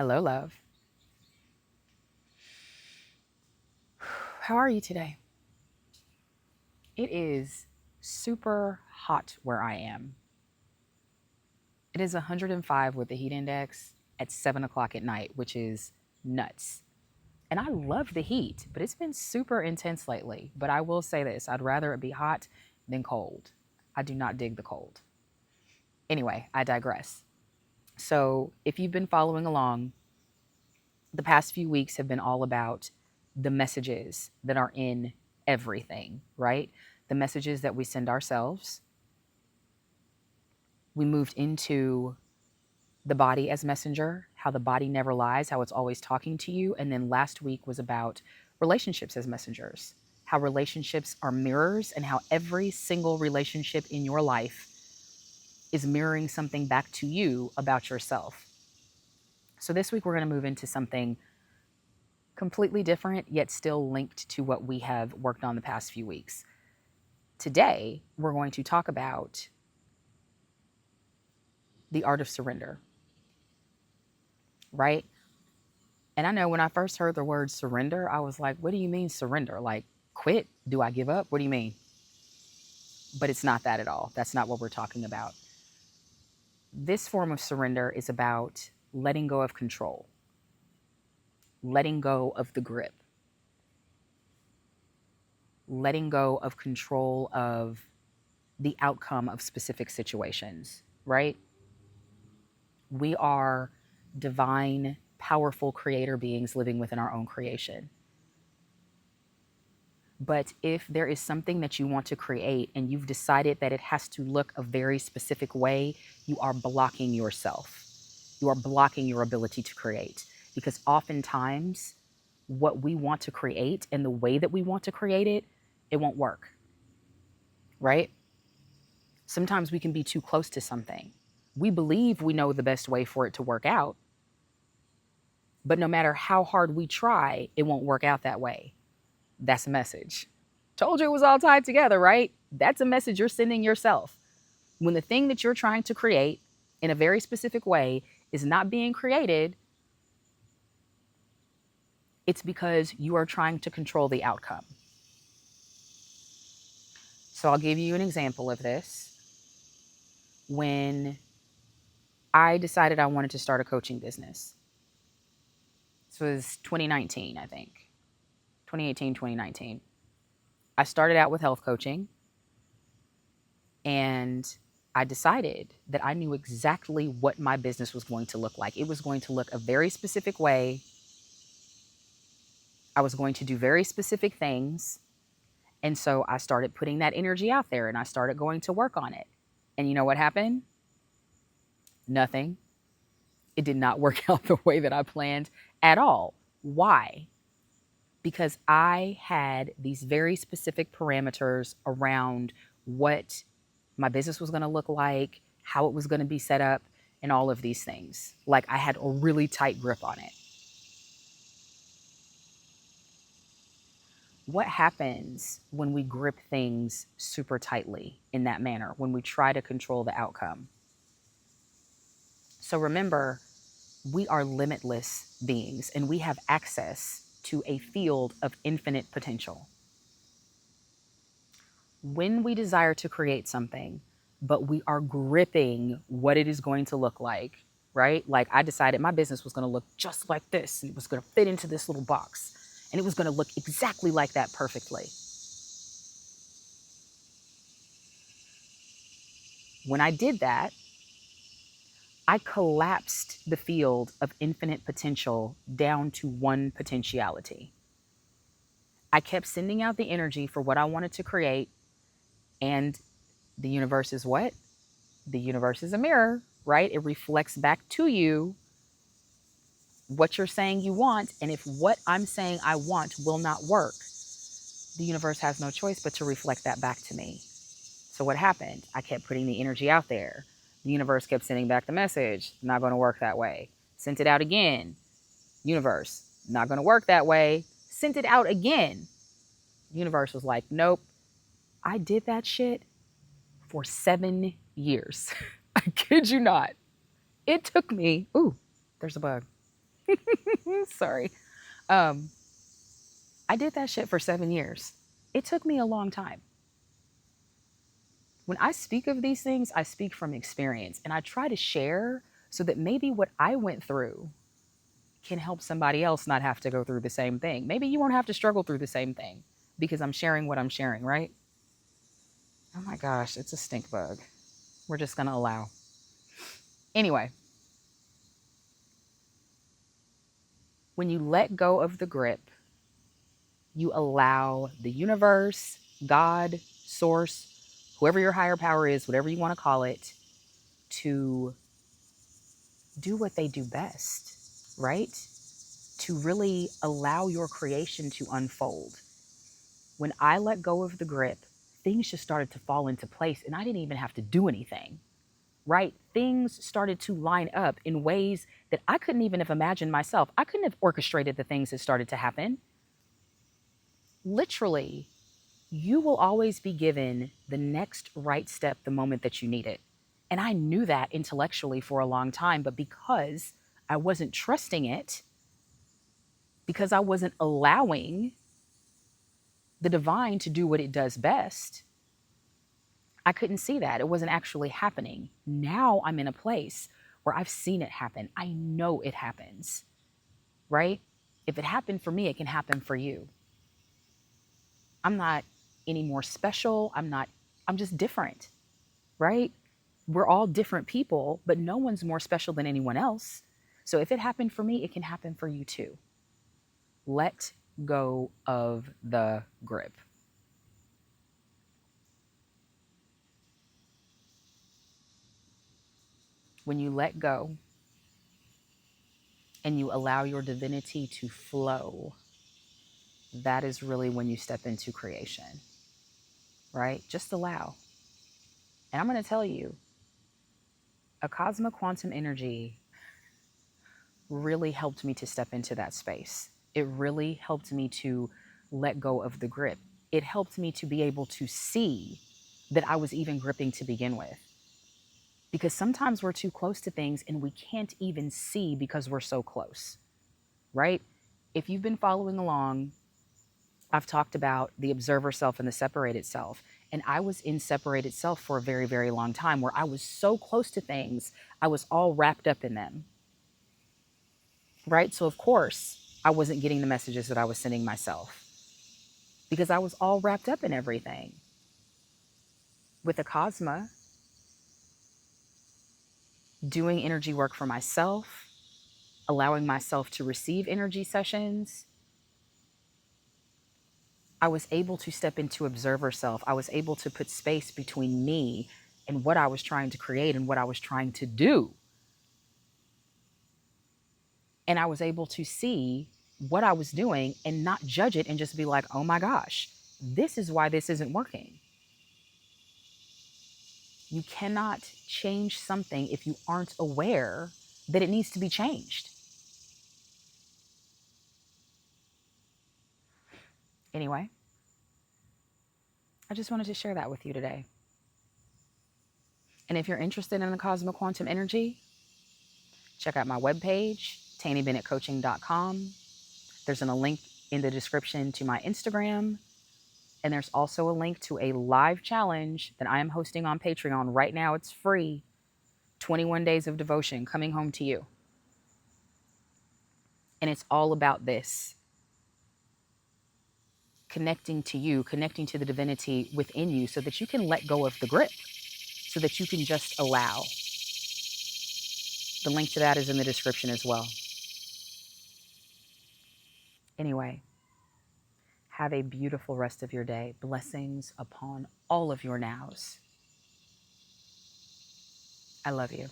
Hello, love. How are you today? It is super hot where I am. It is 105 with the heat index at 7 o'clock at night, which is nuts. And I love the heat, but it's been super intense lately. But I will say this, I'd rather it be hot than cold. I do not dig the cold. Anyway, I digress. So if you've been following along, the past few weeks have been all about the messages that are in everything, right? The messages that we send ourselves. We moved into the body as messenger, how the body never lies, how it's always talking to you. And then last week was about relationships as messengers, how relationships are mirrors and how every single relationship in your life is mirroring something back to you about yourself. So this week we're going to move into something completely different, yet still linked to what we have worked on the past few weeks. Today, we're going to talk about the art of surrender, right? And I know when I first heard the word surrender, I was like, what do you mean surrender? Like, quit? Do I give up? What do you mean? But it's not that at all. That's not what we're talking about. This form of surrender is about letting go of control, letting go of the grip, letting go of control of the outcome of specific situations, right? We are divine, powerful creator beings living within our own creation. But if there is something that you want to create and you've decided that it has to look a very specific way, you are blocking yourself. You are blocking your ability to create. Because oftentimes, what we want to create and the way that we want to create it, it won't work, right? Sometimes we can be too close to something. We believe we know the best way for it to work out, but no matter how hard we try, it won't work out that way. That's a message. Told you it was all tied together, right? That's a message you're sending yourself. When the thing that you're trying to create in a very specific way is not being created, it's because you are trying to control the outcome. So I'll give you an example of this. When I decided I wanted to start a coaching business, this was 2019, I think. 2018, 2019. I started out with health coaching and I decided that I knew exactly what my business was going to look like. It was going to look a very specific way. I was going to do very specific things. And so I started putting that energy out there and I started going to work on it. And you know what happened? Nothing. It did not work out the way that I planned at all. Why? Because I had these very specific parameters around what my business was going to look like, how it was going to be set up, and all of these things. Like I had a really tight grip on it. What happens when we grip things super tightly in that manner, when we try to control the outcome? So remember, we are limitless beings and we have access to a field of infinite potential. When we desire to create something, but we are gripping what it is going to look like, right? Like I decided my business was going to look just like this, and it was going to fit into this little box, and it was going to look exactly like that perfectly. When I did that, I collapsed the field of infinite potential down to one potentiality. I kept sending out the energy for what I wanted to create, and the universe is what? The universe is a mirror, right? It reflects back to you what you're saying you want. And if what I'm saying I want will not work, the universe has no choice but to reflect that back to me. So what happened? I kept putting the energy out there. The universe kept sending back the message, not going to work that way. Sent it out again. Universe, not going to work that way. Sent it out again. Universe was like, nope. I did that shit for 7 years. I kid you not. It took me, ooh, there's a bug. Sorry. Um, I did that shit for 7 years. It took me a long time. When I speak of these things, I speak from experience and I try to share so that maybe what I went through can help somebody else not have to go through the same thing. Maybe you won't have to struggle through the same thing because I'm sharing what I'm sharing, right? Oh my gosh, it's a stink bug. We're just going to allow. Anyway, when you let go of the grip, you allow the universe, God, source, whoever your higher power is, whatever you want to call it, to do what they do best, right? To really allow your creation to unfold. When I let go of the grip, things just started to fall into place and I didn't even have to do anything, right? Things started to line up in ways that I couldn't even have imagined myself. I couldn't have orchestrated the things that started to happen. Literally, you will always be given the next right step the moment that you need it. And I knew that intellectually for a long time, but because I wasn't trusting it, because I wasn't allowing the divine to do what it does best, I couldn't see that. It wasn't actually happening. Now I'm in a place where I've seen it happen. I know it happens, right? If it happened for me, it can happen for you. I'm not any more special. I'm just different, right? We're all different people, but no one's more special than anyone else. So if it happened for me, it can happen for you too. Let go of the grip. When you let go and you allow your divinity to flow, that is really when you step into creation, right? Just allow. And I'm going to tell you, a cosmic quantum energy really helped me to step into that space. It really helped me to let go of the grip. It helped me to be able to see that I was even gripping to begin with. Because sometimes we're too close to things and we can't even see because we're so close, right? If you've been following along, I've talked about the observer self and the separated self. And I was in separated self for a very, very long time where I was so close to things, I was all wrapped up in them, right? So, of course, I wasn't getting the messages that I was sending myself because I was all wrapped up in everything. With the Cosma, doing energy work for myself, allowing myself to receive energy sessions, I was able to step into observer self. I was able to put space between me and what I was trying to create and what I was trying to do. And I was able to see what I was doing and not judge it and just be like, oh my gosh, this is why this isn't working. You cannot change something if you aren't aware that it needs to be changed. Anyway, I just wanted to share that with you today. And if you're interested in the cosmic quantum energy, check out my webpage, TaniBennettCoaching.com. There's a link in the description to my Instagram. And there's also a link to a live challenge that I am hosting on Patreon right now. It's free. 21 days of devotion coming home to you. And it's all about this. Connecting to you, connecting to the divinity within you so that you can let go of the grip, so that you can just allow. The link to that is in the description as well. Anyway, have a beautiful rest of your day. Blessings upon all of your nows. I love you.